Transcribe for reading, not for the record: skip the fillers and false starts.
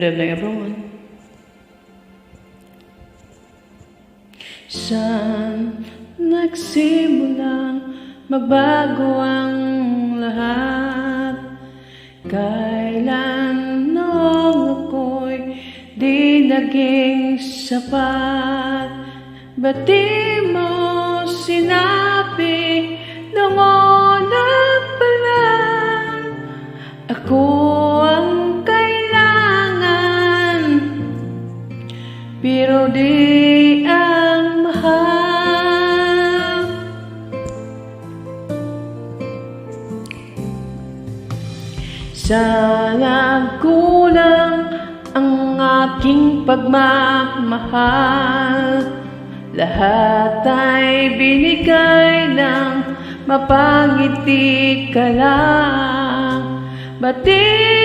Good evening, everyone. Saan nagsimulang magbago ang lahat? Kailan noong ako'y di naging sapat? Ba't di mo sinabi noon na pala ako ang pero di ang mahal? Sana kulang ang aking pagmamahal. Lahat ay binigay ng mapangiti ka lang. Ba't di